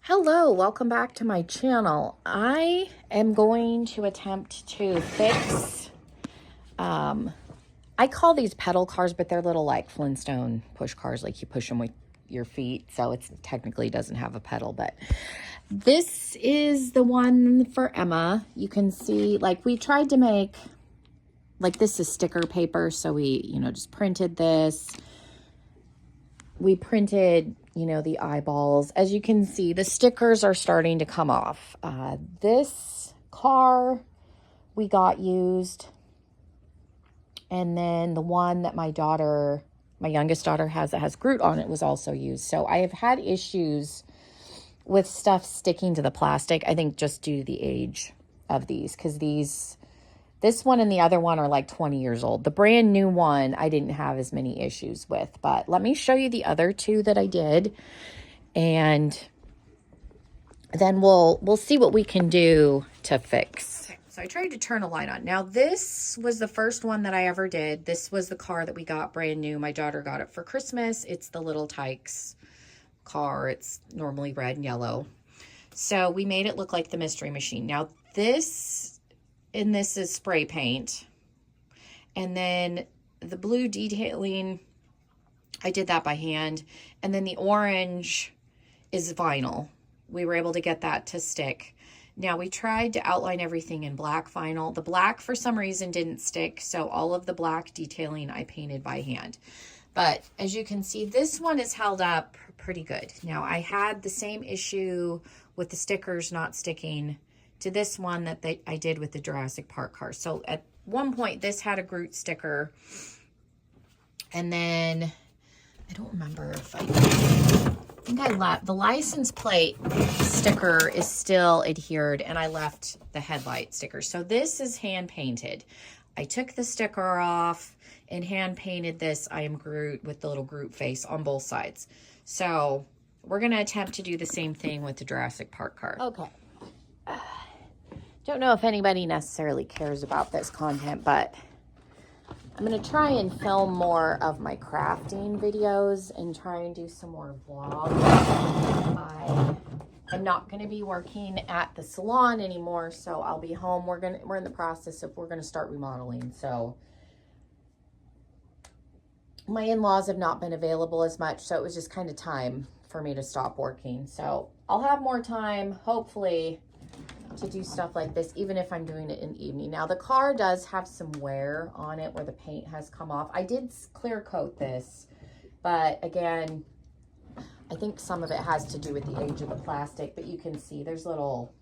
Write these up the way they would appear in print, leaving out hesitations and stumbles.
Hello, welcome back to my channel. I am going to attempt to fix, I call these pedal cars, but they're little like Flintstone push cars, like you push them with your feet. So it technically doesn't have a pedal, but this is the one for Emma. You can see, like, we tried to make, like, this is sticker paper. So we, just printed this. We printed, the eyeballs. As you can see, the stickers are starting to come off. This car we got used. And then the one that my youngest daughter has that has Groot on it was also used. So I have had issues with stuff sticking to the plastic, I think just due to the age of these. Because this one and the other one are like 20 years old. The brand new one I didn't have as many issues with, but let me show you the other two that I did, and then we'll see what we can do to fix. Okay, so I tried to turn a light on. Now this was the first one that I ever did. This was the car that we got brand new. My daughter got it for Christmas. It's the little Tykes car. It's normally red and yellow. So we made it look like the Mystery Machine. Now this is spray paint. And then the blue detailing, I did that by hand. And then the orange is vinyl. We were able to get that to stick. Now we tried to outline everything in black vinyl. The black for some reason didn't stick. So all of the black detailing I painted by hand. But as you can see, this one is held up pretty good. Now I had the same issue with the stickers not sticking to this one that I did with the Jurassic Park car. So at one point, this had a Groot sticker. And then, I don't remember if I think I left. The license plate sticker is still adhered, and I left the headlight sticker. So this is hand painted. I took the sticker off and hand painted this I Am Groot with the little Groot face on both sides. So we're going to attempt to do the same thing with the Jurassic Park car. Okay. Don't know if anybody necessarily cares about this content, but I'm going to try and film more of my crafting videos and try and do some more vlogs. I'm not going to be working at the salon anymore, so I'll be home. We're in the process of, we're going to start remodeling. So my in-laws have not been available as much, so it was just kind of time for me to stop working. So I'll have more time, hopefully, to do stuff like this, even if I'm doing it in the evening. Now the car does have some wear on it where the paint has come off. I did clear coat this, but again, I think some of it has to do with the age of the plastic, but you can see there's little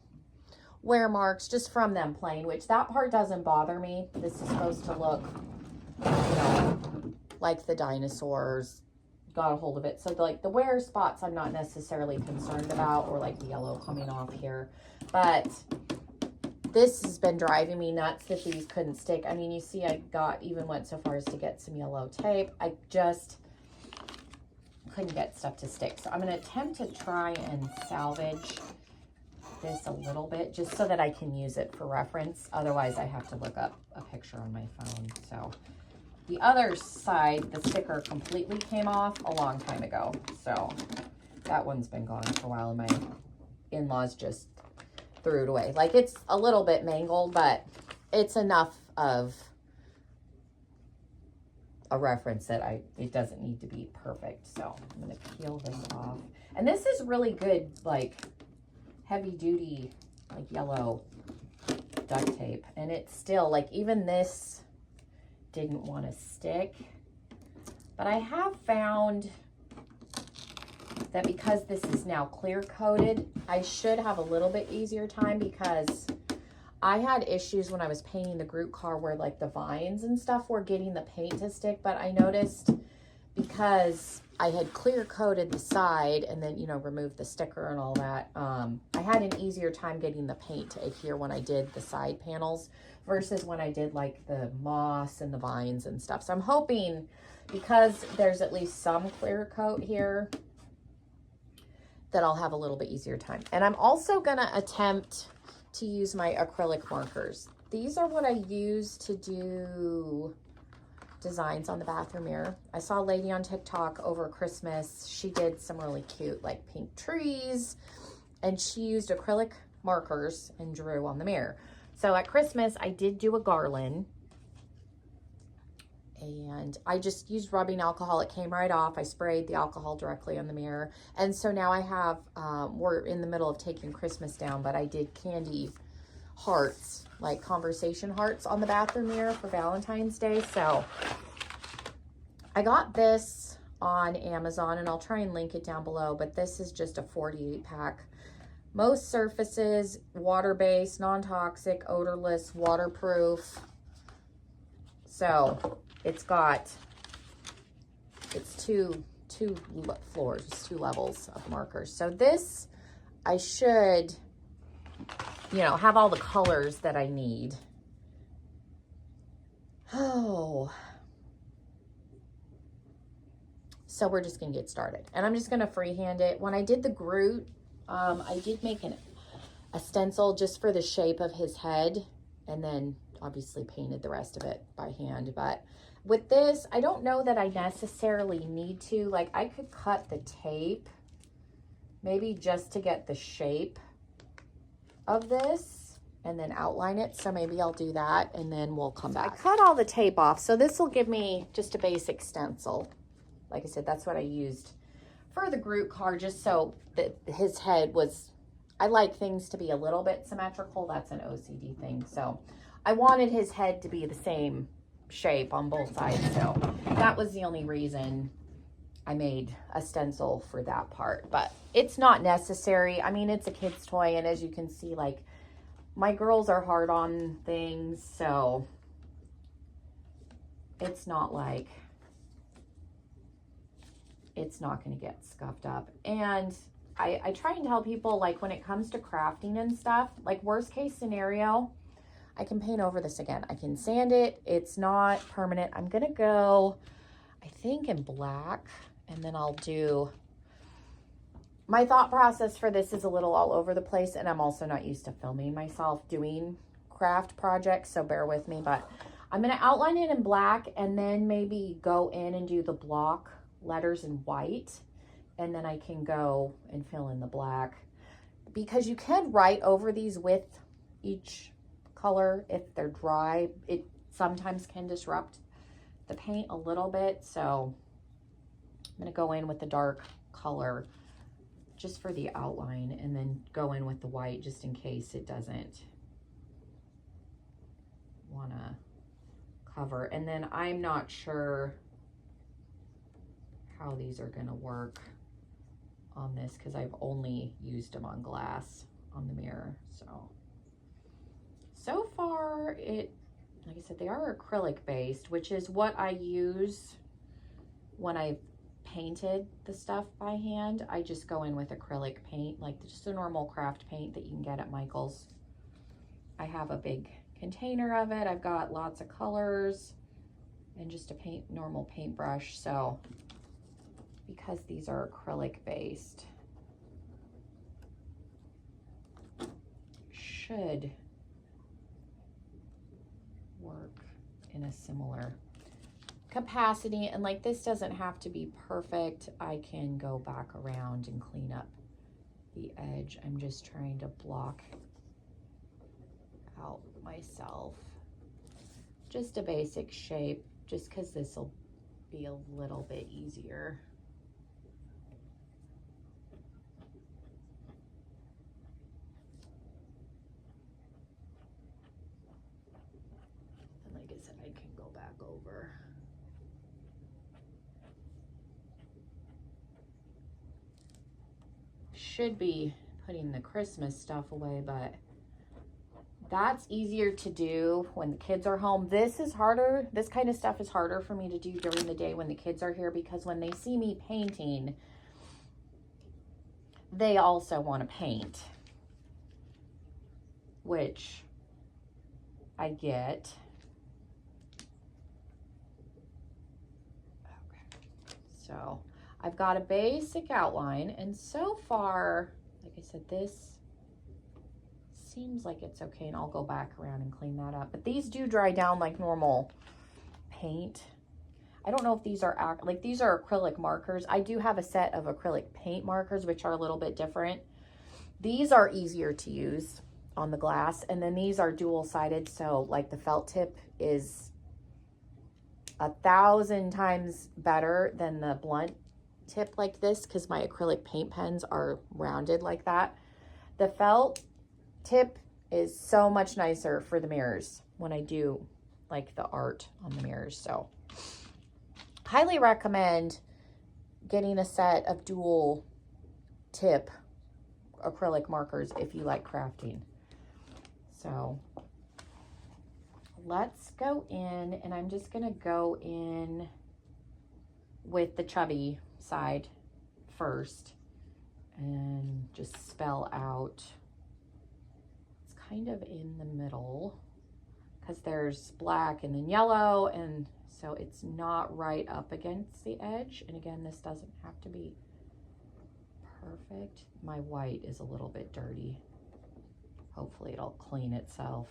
wear marks just from them playing, which that part doesn't bother me. This is supposed to look, like the dinosaurs got a hold of it. So like the wear spots I'm not necessarily concerned about, or like the yellow coming off here. But this has been driving me nuts that these couldn't stick. I mean, you see I even went so far as to get some yellow tape. I just couldn't get stuff to stick. So I'm going to attempt to try and salvage this a little bit just so that I can use it for reference. Otherwise I have to look up a picture on my phone. So the other side, the sticker completely came off a long time ago. So that one's been gone for a while, and my in-laws just threw it away. Like, it's a little bit mangled, but it's enough of a reference that it doesn't need to be perfect. So I'm going to peel this off. And this is really good, like, heavy duty, like yellow duct tape. And it's still, like, even this didn't want to stick. But I have found that because this is now clear coated, I should have a little bit easier time, because I had issues when I was painting the Groot car where like the vines and stuff were getting the paint to stick. But I noticed because I had clear coated the side and then, removed the sticker and all that, I had an easier time getting the paint to adhere when I did the side panels versus when I did like the moss and the vines and stuff. So I'm hoping, because there's at least some clear coat here, that I'll have a little bit easier time. And I'm also gonna attempt to use my acrylic markers. These are what I use to do designs on the bathroom mirror. I saw a lady on TikTok over Christmas. She did some really cute like pink trees and she used acrylic markers and drew on the mirror. So at Christmas, I did do a garland, and I just used rubbing alcohol. It came right off. I sprayed the alcohol directly on the mirror. And so now I have, we're in the middle of taking Christmas down, but I did candy hearts, like conversation hearts on the bathroom mirror for Valentine's Day. So I got this on Amazon, and I'll try and link it down below, but this is just a 48 pack. Most surfaces, water-based, non-toxic, odorless, waterproof. So it's two floors, 2 levels of markers. So this, I should, you know, have all the colors that I need. Oh. So we're just gonna get started. And I'm just gonna freehand it. When I did the Groot, I did make a stencil just for the shape of his head, and then obviously painted the rest of it by hand. But with this, I don't know that I necessarily need to. Like, I could cut the tape, maybe just to get the shape of this, and then outline it. So maybe I'll do that, and then we'll come back. I cut all the tape off, so this will give me just a basic stencil. Like I said, that's what I used for the Groot card, just so that his head was, I like things to be a little bit symmetrical. That's an OCD thing. So I wanted his head to be the same shape on both sides. So that was the only reason I made a stencil for that part. But it's not necessary. I mean, it's a kid's toy. And as you can see, like, my girls are hard on things. So it's not like, it's not going to get scuffed up. And I try and tell people, like, when it comes to crafting and stuff, like, worst case scenario, I can paint over this again. I can sand it. It's not permanent. I'm going to go, I think, in black, and then I'll do, my thought process for this is a little all over the place, and I'm also not used to filming myself doing craft projects, so bear with me. But I'm going to outline it in black, and then maybe go in and do the block letters in white, and then I can go and fill in the black, because you can write over these with each color if they're dry. It sometimes can disrupt the paint a little bit, so I'm going to go in with the dark color just for the outline, and then go in with the white just in case it doesn't want to cover. And then I'm not sure how these are going to work on this, because I've only used them on glass on the mirror. So far, like I said, they are acrylic based, which is what I use when I painted the stuff by hand. I just go in with acrylic paint, like just a normal craft paint that you can get at Michael's. I have a big container of it. I've got lots of colors and just a normal paintbrush. So because these are acrylic based, should work in a similar capacity. And like, this doesn't have to be perfect. I can go back around and clean up the edge. I'm just trying to block out myself just a basic shape, just because this will be a little bit easier. And like I said, I can go back over. Should be putting the Christmas stuff away, but that's easier to do when the kids are home. This is harder. This kind of stuff is harder for me to do during the day when the kids are here, because when they see me painting, they also want to paint, which I get. Okay. So I've got a basic outline, and so far, like I said, this seems like it's okay, and I'll go back around and clean that up. But these do dry down like normal paint. I don't know if these are, like, these are acrylic markers. I do have a set of acrylic paint markers, which are a little bit different These are easier to use on the glass, and then these are dual-sided, so like the felt tip is 1,000 times better than the blunt tip like this, because my acrylic paint pens are rounded like that. The felt tip is so much nicer for the mirrors when I do like the art on the mirrors. So highly recommend getting a set of dual tip acrylic markers if you like crafting. So let's go in, and I'm just gonna go in with the chubby side first and just spell out. It's kind of in the middle because there's black and then yellow, and so it's not right up against the edge. And again, this doesn't have to be perfect. My white is a little bit dirty. Hopefully it'll clean itself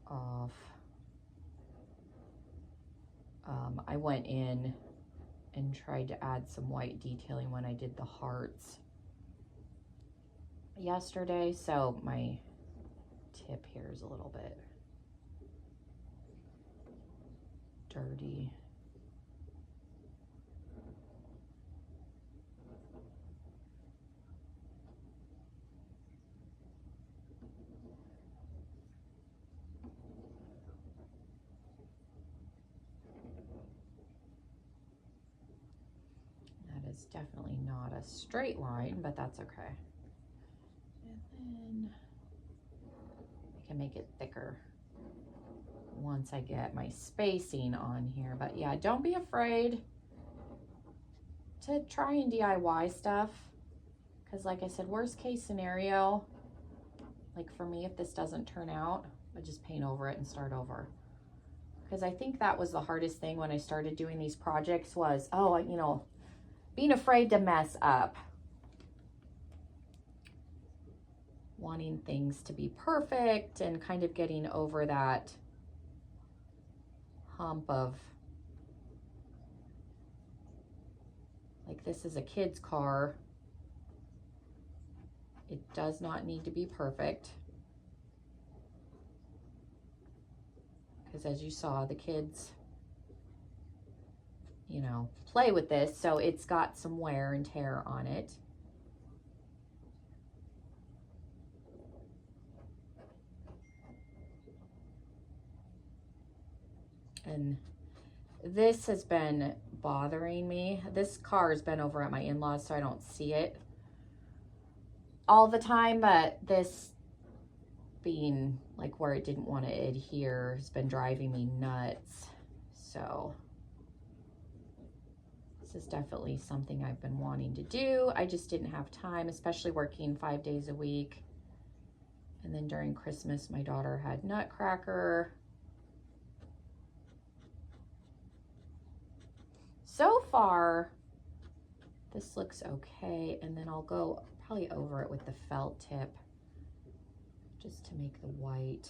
off. I went in and tried to add some white detailing when I did the hearts yesterday, so my tip here is a little bit dirty. That is definitely not a straight line, but that's okay. And then I can make it thicker once I get my spacing on here. But yeah, don't be afraid to try and DIY stuff, because like I said, worst case scenario, like for me, if this doesn't turn out, I just paint over it and start over. Because I think that was the hardest thing when I started doing these projects was, oh, you know, being afraid to mess up. Wanting things to be perfect and kind of getting over that hump of, like, this is a kid's car. It does not need to be perfect. Because as you saw, the kids, you know, play with this, so it's got some wear and tear on it. And this has been bothering me. This car has been over at my in-laws, so I don't see it all the time, but this being like where it didn't want to adhere has been driving me nuts. So this is definitely something I've been wanting to do. I just didn't have time, especially working 5 days a week. And then during Christmas, my daughter had Nutcracker. So far, this looks okay. And then I'll go probably over it with the felt tip just to make the white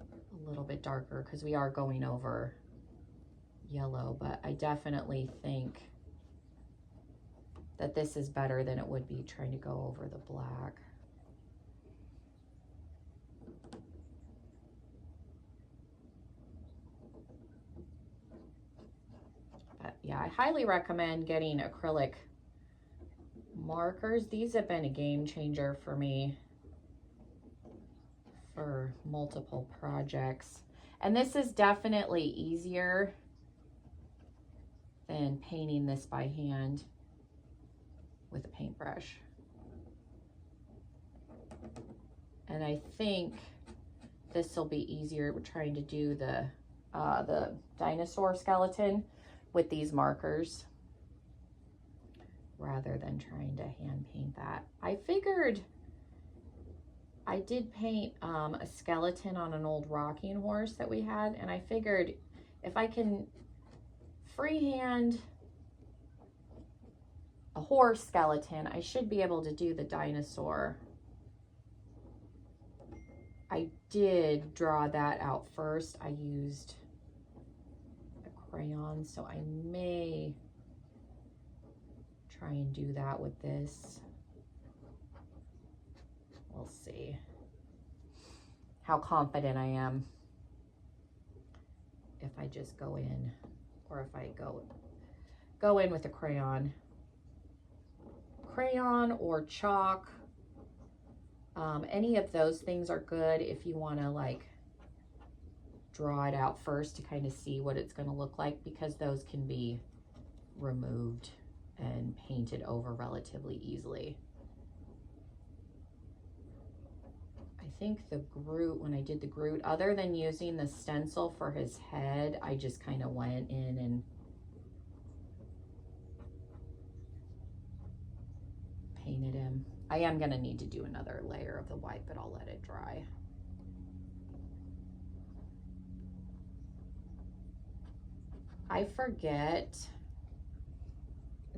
a little bit darker, because we are going over yellow, but I definitely think that this is better than it would be trying to go over the black. But yeah, I highly recommend getting acrylic markers. These have been a game changer for me for multiple projects. And this is definitely easier than painting this by hand with a paintbrush. And I think this will be easier. We're trying to do the dinosaur skeleton with these markers rather than trying to hand paint that. I figured I did paint a skeleton on an old rocking horse that we had, and I figured if I can freehand a horse skeleton, I should be able to do the dinosaur. I did draw that out first. I used a crayon, so I may try and do that with this. We'll see how confident I am if I just go in, or if I go in with a crayon or chalk. Any of those things are good if you want to like draw it out first to kind of see what it's going to look like, because those can be removed and painted over relatively easily. I think the Groot, when I did the Groot, other than using the stencil for his head, I just kind of went in and painted him. I am going to need to do another layer of the white, but I'll let it dry. I forget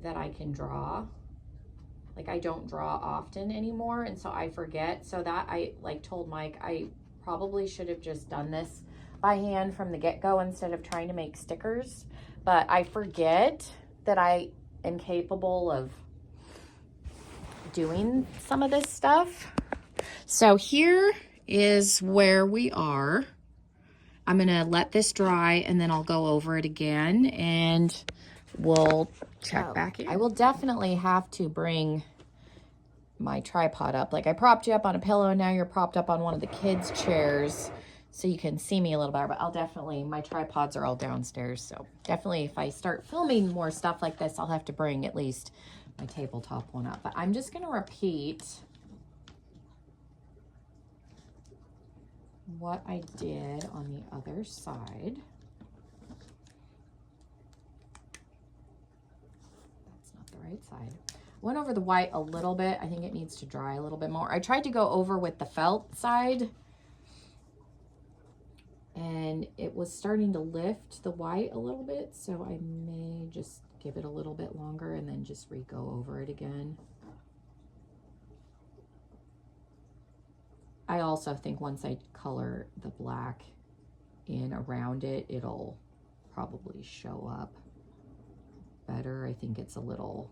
that I can draw. Like, I don't draw often anymore, and so I forget. So that I like told Mike I probably should have just done this by hand from the get-go instead of trying to make stickers. But I forget that I am capable of doing some of this stuff. So here is where we are. I'm gonna let this dry and then I'll go over it again and we'll check back in. I will definitely have to bring my tripod up. Like, I propped you up on a pillow and now you're propped up on one of the kids' chairs so you can see me a little better, but I'll definitely, my tripods are all downstairs, so definitely if I start filming more stuff like this, I'll have to bring at least my tabletop one up. But I'm just gonna repeat what I did on the other side. That's not the right side. Went over the white a little bit. I think it needs to dry a little bit more. I tried to go over with the felt side and it was starting to lift the white a little bit, so I may just give it a little bit longer and then just re-go over it again. I also think once I color the black in around it, it'll probably show up better. I think it's a little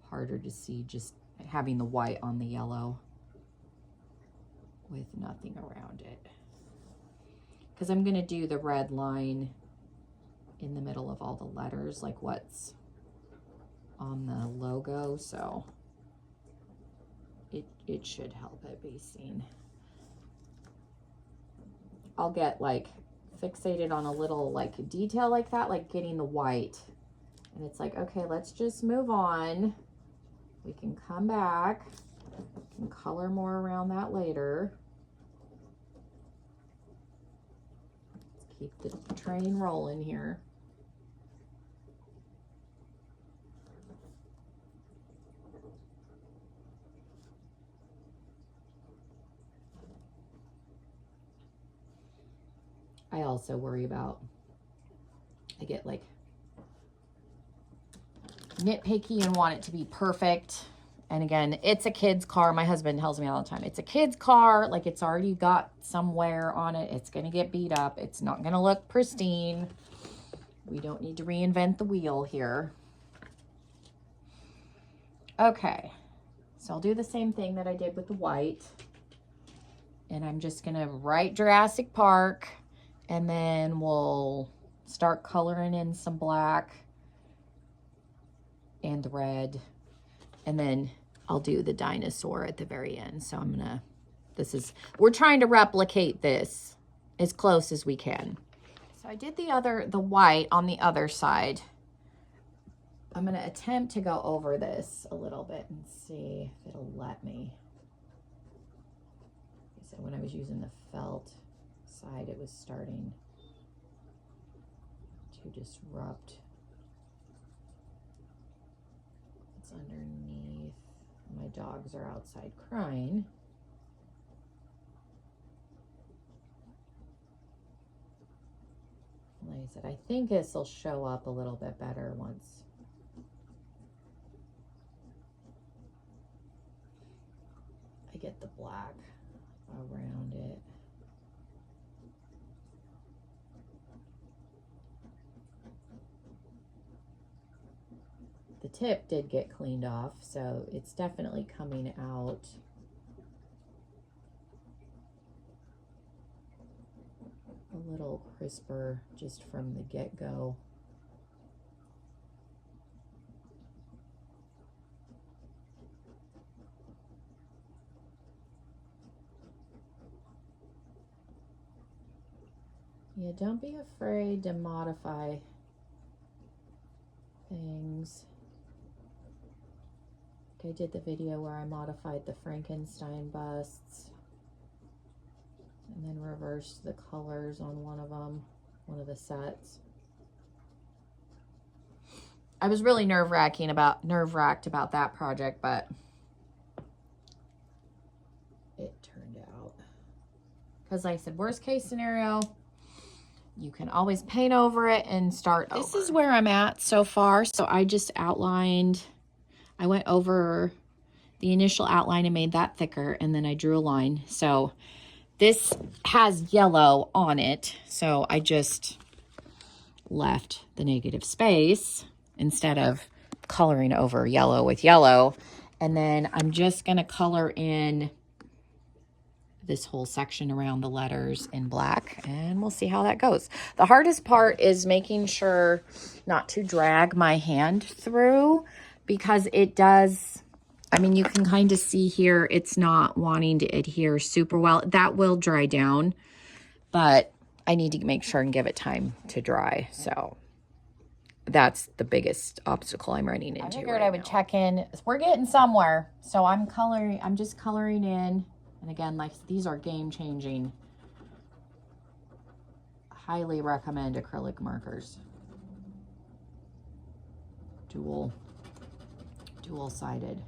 harder to see just having the white on the yellow with nothing around it. Because I'm going to do the red line in the middle of all the letters, like what's on the logo, so it should help it be seen. I'll get like fixated on a little like detail like that, like getting the white, and it's like, okay, let's just move on. We can come back, can color more around that later. Let's keep the train rolling here. I also worry about, I get like nitpicky and want it to be perfect. And again, it's a kid's car. My husband tells me all the time, it's a kid's car. Like, it's already got some wear on it. It's going to get beat up. It's not going to look pristine. We don't need to reinvent the wheel here. Okay. So I'll do the same thing that I did with the white. And I'm just going to write Jurassic Park. And then we'll start coloring in some black and red. And then I'll do the dinosaur at the very end. So I'm gonna, we're trying to replicate this as close as we can. So I did the white on the other side. I'm gonna attempt to go over this a little bit and see if it'll let me. So when I was using the felt side, it was starting to disrupt. It's underneath. My dogs are outside crying. Like I said, I think this will show up a little bit better once I get the black around it. The tip did get cleaned off, so it's definitely coming out. A little crisper just from the get-go. Yeah, don't be afraid to modify things. I did the video where I modified the Frankenstein busts and then reversed the colors on one of them, one of the sets. I was really nerve-wracked about that project, but it turned out. Because like I said, worst case scenario, you can always paint over it and start over. This is where I'm at so far. So I just outlined, I went over the initial outline and made that thicker, and then I drew a line. So this has yellow on it, so I just left the negative space instead of coloring over yellow with yellow. And then I'm just gonna color in this whole section around the letters in black, and we'll see how that goes. The hardest part is making sure not to drag my hand through, because it does, I mean, you can kind of see here, it's not wanting to adhere super well. That will dry down, but I need to make sure and give it time to dry. So that's the biggest obstacle I'm running into. I figured I would check in. We're getting somewhere. So I'm just coloring in. And again, like, these are game-changing. Highly recommend acrylic markers. Dual-sided.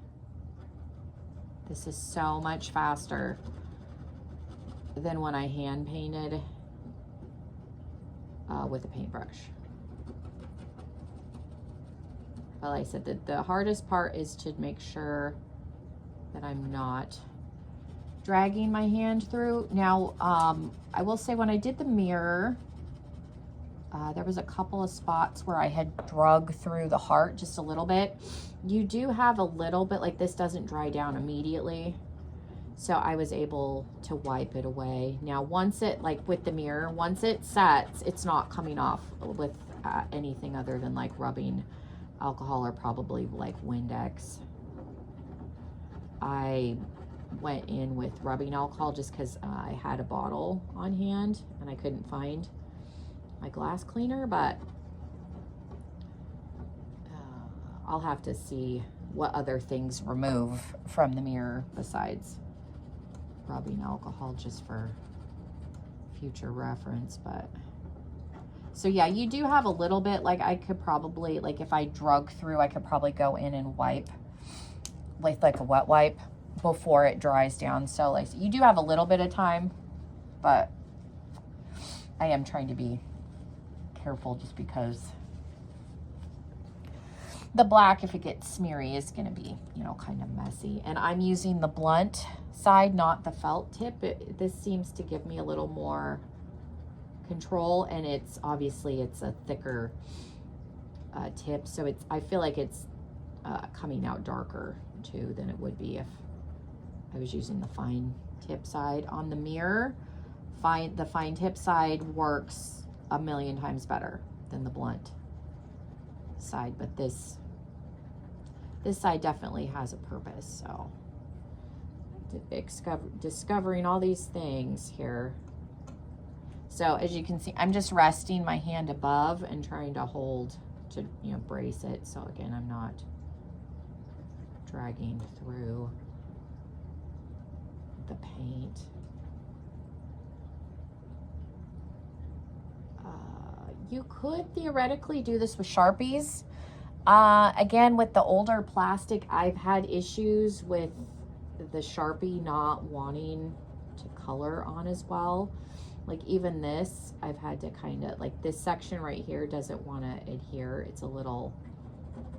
This is so much faster than when I hand painted with a paintbrush. But like I said, the hardest part is to make sure that I'm not dragging my hand through. Now, I will say when I did the mirror, there was a couple of spots where I had drug through the heart just a little bit. You do have a little bit, like, this doesn't dry down immediately. So I was able to wipe it away. Now, once it, like with the mirror, once it sets, it's not coming off with anything other than like rubbing alcohol or probably like Windex. I went in with rubbing alcohol just because I had a bottle on hand and I couldn't find my glass cleaner, but I'll have to see what other things remove from the mirror besides rubbing alcohol, just for future reference. But so yeah, you do have a little bit, like I could probably, like if I drug through, I could probably go in and wipe with like a wet wipe before it dries down. So like, you do have a little bit of time, but I am trying to be careful just because the black, if it gets smeary, is going to be, you know, kind of messy. And I'm using the blunt side, not the felt tip. This seems to give me a little more control, and it's obviously it's a thicker tip, so it's, I feel like it's coming out darker too than it would be if I was using the fine tip side. On the mirror, the fine tip side works a million times better than the blunt side, but this side definitely has a purpose. So discovering all these things here. So as you can see, I'm just resting my hand above and trying to hold to, you know, brace it. So again, I'm not dragging through the paint. You could theoretically do this with Sharpies. Again, with the older plastic, I've had issues with the Sharpie not wanting to color on as well. Like even this, I've had to kind of, like this section right here doesn't want to adhere. It's a little,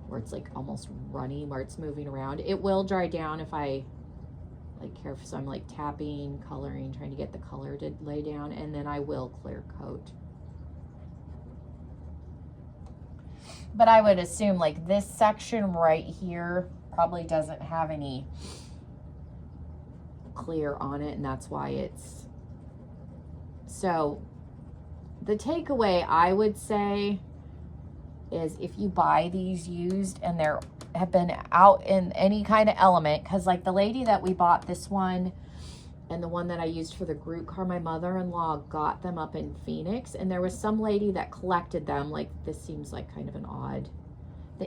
where it's like almost runny, where it's moving around. It will dry down if I like careful. So I'm like tapping, coloring, trying to get the color to lay down, and then I will clear coat. But I would assume like this section right here probably doesn't have any clear on it, and that's why it's... So the takeaway I would say is if you buy these used and they're have been out in any kind of element, because like the lady that we bought this one and the one that I used for the group car, my mother-in-law got them up in Phoenix, and there was some lady that collected them. Like, this seems like kind of an odd...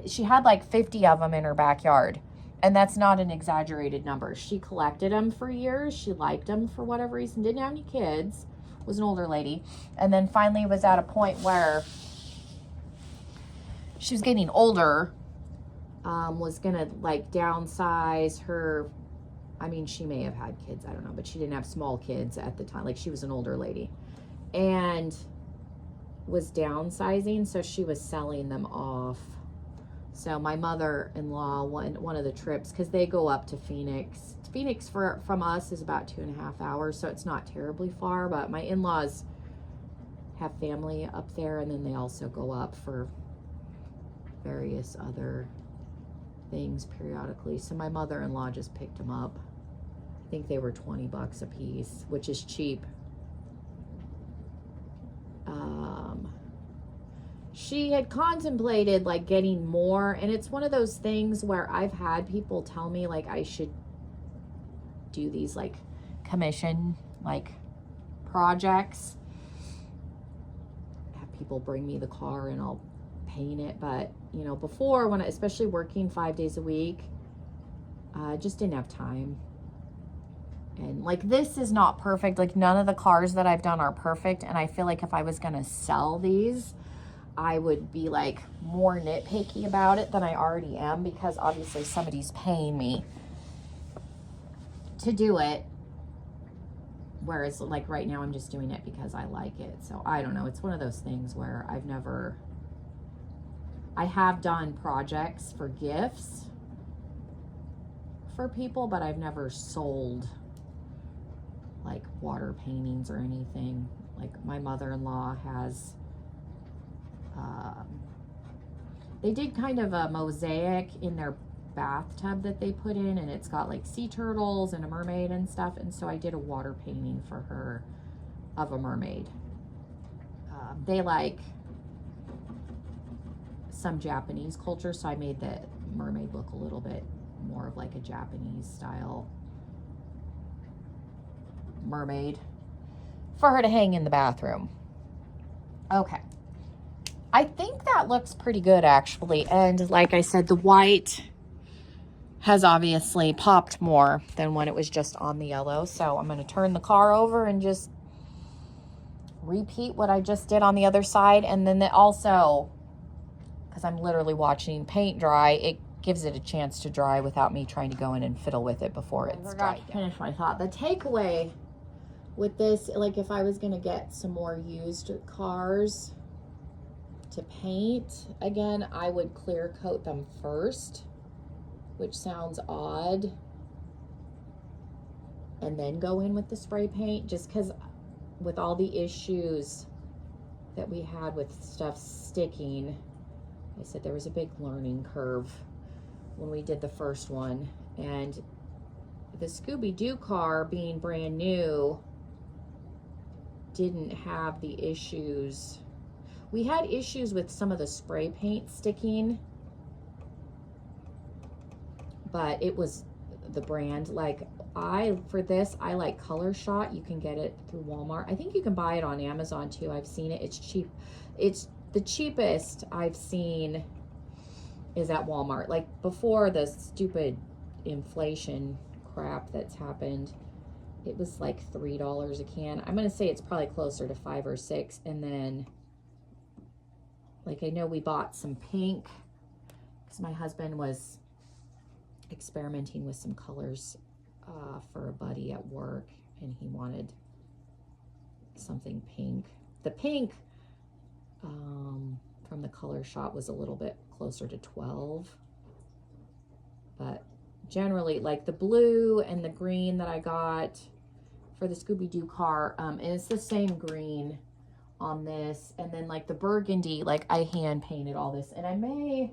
She had like 50 of them in her backyard, and that's not an exaggerated number. She collected them for years. She liked them for whatever reason. Didn't have any kids. Was an older lady. And then finally was at a point where she was getting older, was gonna like downsize her... I mean, she may have had kids, I don't know, but she didn't have small kids at the time. Like, she was an older lady and was downsizing, so she was selling them off. So my mother-in-law, one of the trips, because they go up to Phoenix. Phoenix from us is about 2.5 hours, so it's not terribly far, but my in-laws have family up there, and then they also go up for various other things periodically. So my mother-in-law just picked them up. I think they were 20 bucks a piece, which is cheap. She had contemplated like getting more, and it's one of those things where I've had people tell me like I should do these like commission like projects, have people bring me the car and I'll paint it. But you know, before, when especially working 5 days a week, just didn't have time. And like, this is not perfect. Like, none of the cars that I've done are perfect, and I feel like if I was gonna sell these, I would be like more nitpicky about it than I already am, because obviously somebody's paying me to do it, whereas like right now I'm just doing it because I like it. So I don't know, it's one of those things where I have done projects for gifts for people, but I've never sold like water paintings or anything. Like, my mother-in-law has, they did kind of a mosaic in their bathtub that they put in, and it's got like sea turtles and a mermaid and stuff, and so I did a water painting for her of a mermaid. They like some Japanese culture, so I made the mermaid look a little bit more of like a Japanese style mermaid for her to hang in the bathroom. Okay, I think that looks pretty good actually, and like I said, the white has obviously popped more than when it was just on the yellow. So I'm going to turn the car over and just repeat what I just did on the other side. And then also, because I'm literally watching paint dry, it gives it a chance to dry without me trying to go in and fiddle with it before it's dry. I forgot to finish my thought. The takeaway with this, like if I was going to get some more used cars to paint, again, I would clear coat them first, which sounds odd, and then go in with the spray paint, just because with all the issues that we had with stuff sticking, I said there was a big learning curve when we did the first one. And the Scooby-Doo car, being brand new, didn't have the issues. We had issues with some of the spray paint sticking, but it was the brand. Like, for this, I like Color Shot. You can get it through Walmart. I think you can buy it on Amazon too. I've seen it. It's cheap. It's the cheapest I've seen is at Walmart. Like, before the stupid inflation crap that's happened, it was like $3 a can. I'm gonna say it's probably closer to $5 or $6. And then, like, I know we bought some pink because my husband was experimenting with some colors for a buddy at work, and he wanted something pink. The pink from the Color Shop was a little bit closer to $12, but generally, like, the blue and the green that I got for the Scooby-Doo car, and it's the same green on this. And then like the burgundy, like I hand painted all this. And I may,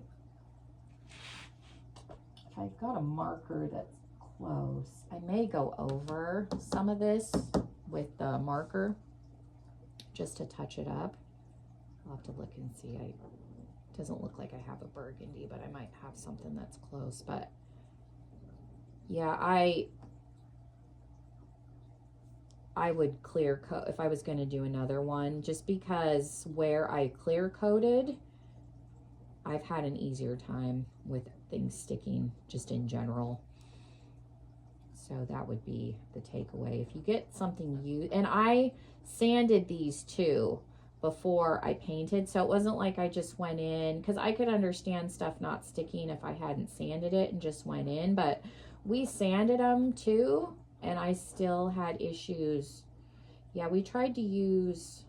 if I've got a marker that's close, I may go over some of this with the marker just to touch it up. I'll have to look and see. It doesn't look like I have a burgundy, but I might have something that's close. But yeah, I would clear coat if I was going to do another one, just because where I clear coated, I've had an easier time with things sticking just in general. So that would be the takeaway. If you get something and I sanded these too before I painted, so it wasn't like I just went in, because I could understand stuff not sticking if I hadn't sanded it and just went in, but we sanded them too, and I still had issues. Yeah, we tried to use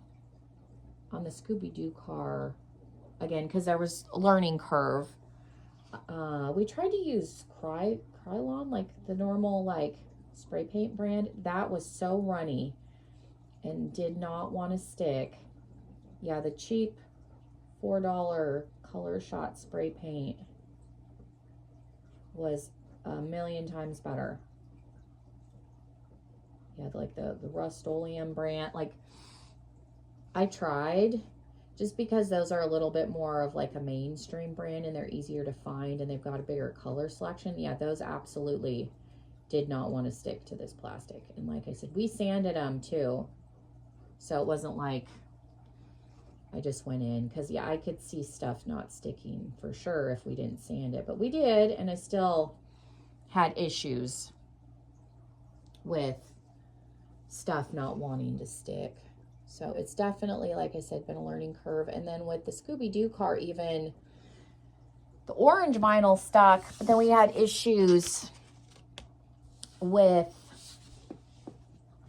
on the Scooby-Doo car, again, because there was a learning curve. We tried to use Krylon, like the normal like spray paint brand. That was so runny and did not want to stick. Yeah, the cheap $4 Color Shot spray paint was a million times better. Yeah, like the Rust-Oleum brand. Like, I tried, just because those are a little bit more of like a mainstream brand and they're easier to find and they've got a bigger color selection. Yeah, those absolutely did not want to stick to this plastic. And like I said, we sanded them too, so it wasn't like I just went in, because yeah, I could see stuff not sticking for sure if we didn't sand it, but we did, and I still had issues with stuff not wanting to stick. So it's definitely, like I said, been a learning curve. And then with the Scooby-Doo car, even the orange vinyl stuck, but then we had issues with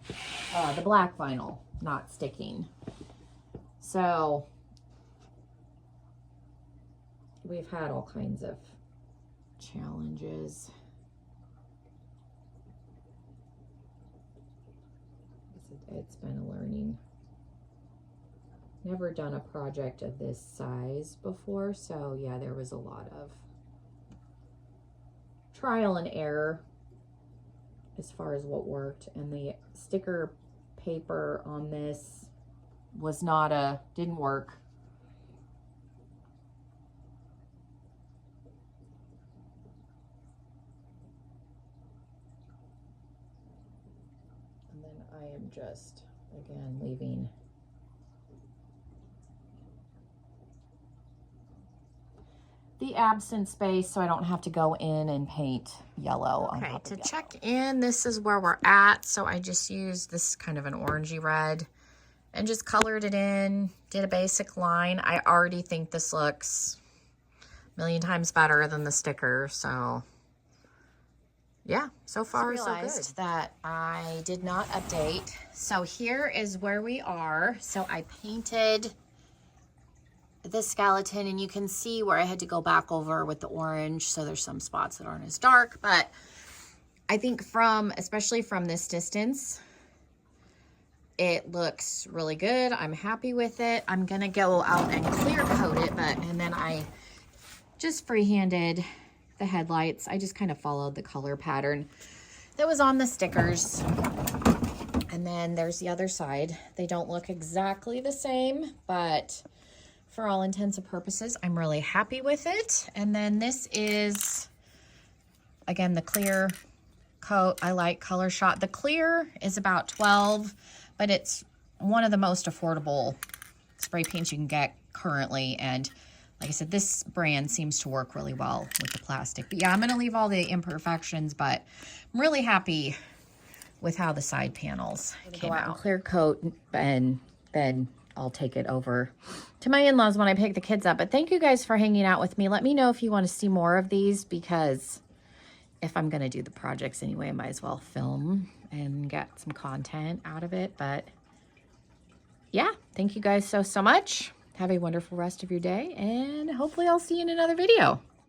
the black vinyl not sticking. So we've had all kinds of challenges. It's been a learning. Never done a project of this size before, so yeah, there was a lot of trial and error as far as what worked. And the sticker paper on this was didn't work. And then I am just, again, leaving the absent space so I don't have to go in and paint yellow. Okay, to check in, this is where we're at. So I just used this kind of an orangey red and just colored it in, did a basic line. I already think this looks a million times better than the sticker, so yeah, so far so good. That I did not update. So here is where we are. So I painted the skeleton, and you can see where I had to go back over with the orange, so there's some spots that aren't as dark, but I think especially from this distance, it looks really good. I'm happy with it. I'm gonna go out and clear coat it, and then I just freehanded the headlights. I just kind of followed the color pattern that was on the stickers. And then there's the other side. They don't look exactly the same, but for all intents and purposes, I'm really happy with it. And then this is, again, the clear coat. I like Color Shot. The clear is about $12, but it's one of the most affordable spray paints you can get currently. And like I said, this brand seems to work really well with the plastic. But yeah, I'm going to leave all the imperfections, but I'm really happy with how the side panels came out. And clear coat, and then I'll take it over to my in-laws when I pick the kids up. But thank you guys for hanging out with me. Let me know if you want to see more of these, because if I'm going to do the projects anyway, I might as well film and get some content out of it. But yeah, thank you guys so much. Have a wonderful rest of your day, and hopefully I'll see you in another video.